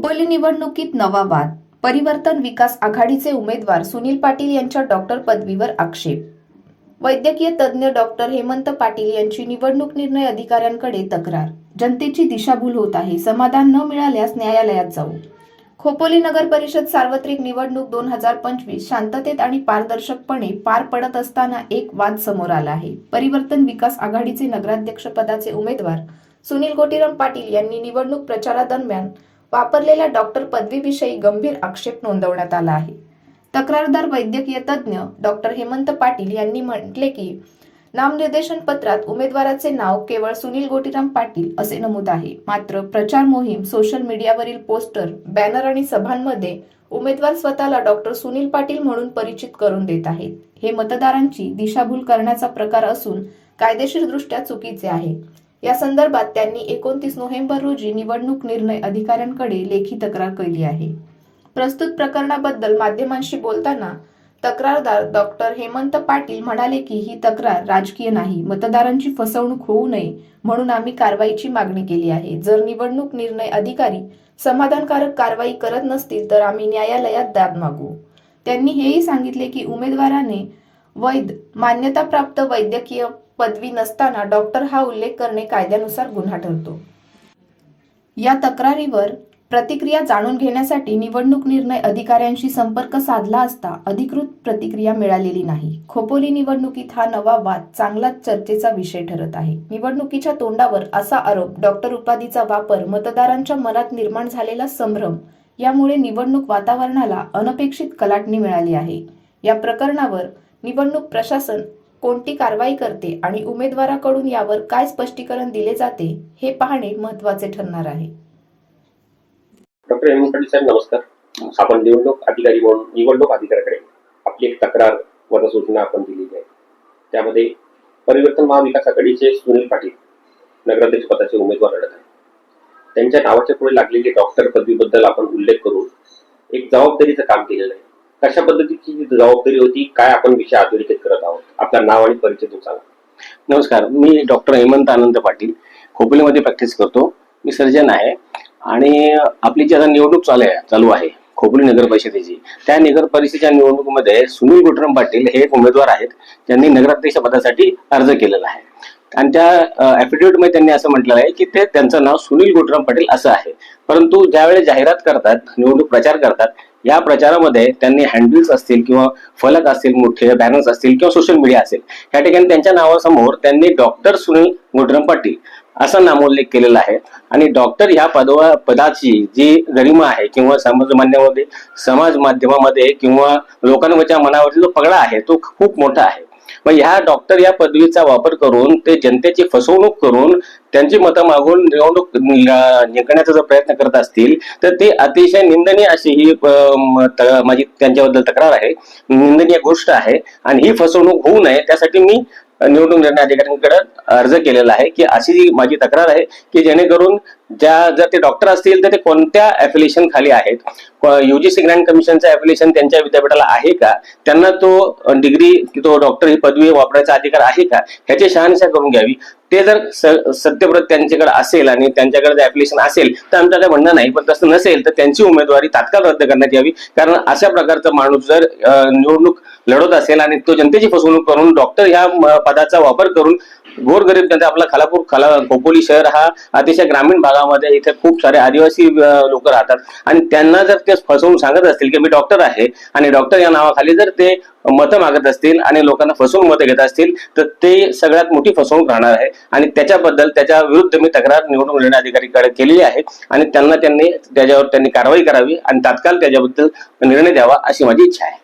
खोपोली निवडणुकीत नवा वाद. परिवर्तन विकास आघाडीचे उमेदवार सुनील पाटील यांच्या डॉक्टर पदवीवर आक्षेप. वैद्यकीय तज्ज्ञ डॉक्टर हेमंत पाटील यांची निवडणूक निर्णय अधिकाऱ्यांकडे तक्रार. जनतेची दिशाभूल होत आहे, समाधान न मिळाल्यास न्यायालयात जाऊ. खोपोली नगर परिषद सार्वत्रिक निवडणूक 2025 शांततेत आणि पारदर्शकपणे पार पडत असताना एक वाद समोर आला आहे. परिवर्तन विकास आघाडीचे नगराध्यक्ष पदाचे उमेदवार सुनील गोटीराम पाटील यांनी निवडणूक प्रचारादरम्यान वापरलेल्या डॉक्टर पदवीविषयी गंभीर आक्षेप नोंदवण्यात आला आहे. तक्रारदार वैद्यकीय तज्ज्ञ डॉक्टर हेमंत पाटील यांनी म्हटले की नामनिर्देशन पत्रात उमेदवाराचे नाव केवळ सुनील गोटीराम पाटील असे नमूद आहे. मात्र प्रचार मोहीम, सोशल मीडियावरील पोस्टर, बॅनर आणि सभांमध्ये उमेदवार स्वतःला डॉक्टर सुनील पाटील म्हणून परिचित करून देत आहेत. हे मतदारांची दिशाभूल करण्याचा प्रकार असून कायदेशीरदृष्ट्या चुकीचे आहे. या संदर्भात त्यांनी 29 नोव्हेंबर रोजी निवडणूक निर्णय अधिकाऱ्यांकडे लेखी तक्रार केली आहे. प्रस्तुत प्रकरणाबद्दल माध्यमांशी बोलताना तक्रारदार डॉक्टर हेमंत पाटील म्हणाले की ही तक्रार राजकीय नाही, मतदारांची फसवणूक होऊ नये म्हणून आम्ही कारवाईची मागणी केली आहे. जर निवडणूक निर्णय अधिकारी समाधानकारक कारवाई करत नसतील तर आम्ही न्यायालयात दाद मागू. त्यांनी हेही सांगितले की उमेदवाराने वैध मान्यताप्राप्त वैद्यकीय पदवी नसताना डॉक्टर हा उल्लेख करणे कायद्यानुसार गुन्हा ठरतो. या तक्रारीवर प्रतिक्रिया जाणून घेण्यासाठी निवडणूक निर्णय अधिकाऱ्यांशी संपर्क साधला असता अधिकृत प्रतिक्रिया मिळालेली नाही. खोपोली निवडणुकीत हा नवा वाद चांगलाच चर्चेचा विषय ठरत आहे. निवडणुकीच्या तोंडावर असा आरोप, डॉक्टर उपाधीचा वापर, मतदारांच्या मनात निर्माण झालेला संभ्रम यामुळे निवडणूक वातावरणाला अनपेक्षित कलाटणी मिळाली आहे. या प्रकरणावर निवडणूक प्रशासन कोणती कारवाई करते आणि उमेदवाराकडून यावर काय स्पष्टीकरण दिले जाते हे पाहणे महत्त्वाचे ठरणार आहे. डॉक्टर हेमंत पाटील साहेब, नमस्कार. आपण निवडणूक अधिकारी म्हणून निवडणूक अधिकाऱ्याकडे आपली एक तक्रार व सूचना आपण दिलेली आहे. त्यामध्ये परिवर्तन महाविकास आघाडीचे सुनील पाटील नगराध्यक्ष पदाचे उमेदवार लढत आहेत. त्यांच्या नावाच्या पुढे लागलेली डॉक्टर पदवीबद्दल आपण उल्लेख करून एक जबाबदारीचं काम केलेलं आहे. कशा पद्धतीची जबाबदारी होती, काय आपण विषय अधोरेखित करत आहोत? आपलं नाव आणि परिचय सांगा. नमस्कार, मी डॉक्टर हेमंत आनंद पाटील, खोपोलीमध्ये प्रॅक्टिस करतो. मी सर्जन आहे आणि आपली जी आता निवडणूक चालू आहे खोपोली नगर परिषदेची, त्या नगर परिषदेच्या निवडणुकीमध्ये सुनील गोटीराम पाटील हे एक उमेदवार आहेत ज्यांनी नगराध्यक्ष पदासाठी अर्ज केलेला आहे. आणि त्या ॲफिडेव्हिटमध्ये त्यांनी असं म्हटलेलं आहे की ते त्यांचं नाव सुनील गोटीराम पाटील असं आहे. परंतु ज्यावेळेस जाहिरात करतात, निवडणूक प्रचार करतात, या प्रचारामध्ये त्यांनी हँडल्स असतील किंवा फलक असतील, मोठे बॅनर्स असतील किंवा सोशल मीडिया असेल, या ठिकाणी त्यांच्या नावासमोर त्यांनी डॉक्टर सुनील गोटीराम पाटील असा नामोल्लेख केलेला आहे. आणि डॉक्टर ह्या पदाची जी गरिमा आहे किंवा समाज माध्यमामध्ये किंवा लोकांच्या मनावरती जो पगडा आहे तो खूप मोठा आहे. मग ह्या डॉक्टर या पदवीचा वापर करून ते जनतेची फसवणूक करून त्यांची मतं मागून निवडणूक जिंकण्याचा जर प्रयत्न करत असतील तर ते अतिशय निंदनीय अशी ही माझी त्यांच्याबद्दल तक्रार आहे. निंदनीय गोष्ट आहे आणि ही फसवणूक होऊ नये त्यासाठी मी निवडणूक निर्णय अधिकाऱ्यांकडे अर्ज केलेला आहे की अशी जी माझी तक्रार आहे की जेणेकरून जर ते डॉक्टर असतील तर ते कोणत्या ॲफिलिएशन खाली आहेत, UGC ग्रँड कमिशनचं ॲफिलिएशन त्यांच्या विद्यापीठाला आहे का, त्यांना तो डिग्री तो डॉक्टर ही पदवी वापरायचा अधिकार आहे का, ह्याची शहानिशा करून घ्यावी. ते जर सत्यप्रत त्यांच्याकडे असेल आणि त्यांच्याकडे जर ॲप्लिकेशन असेल तर आमच्याकडे म्हणणं नाही, पण तसं नसेल तर त्यांची उमेदवारी तात्काळ रद्द करण्यात यावी. कारण अशा प्रकारचा माणूस जर निवडणूक लढवत असेल आणि तो जनतेची फसवणूक करून डॉक्टर ह्या पदाचा वापर करून गोरगरीब जनता, आपला खोपोली शहर हा अतिशय ग्रामीण भागामध्ये, इथे खूप सारे आदिवासी लोक राहतात आणि त्यांना जर ते फसवून सांगत असतील की मी डॉक्टर आहे आणि डॉक्टर या नावाखाली जर ते मतं मागत असतील आणि लोकांना फसवून मतं घेत असतील तर ते सगळ्यात मोठी फसवणूक राहणार आहे. आणि त्याच्या विरुद्ध मी तक्रार निवडणूक निर्णय अधिकाऱ्याकडे केलेली आहे आणि त्यांनी त्याच्यावर कारवाई करावी आणि तात्काळ त्याच्याबद्दल निर्णय द्यावा अशी माझी इच्छा आहे.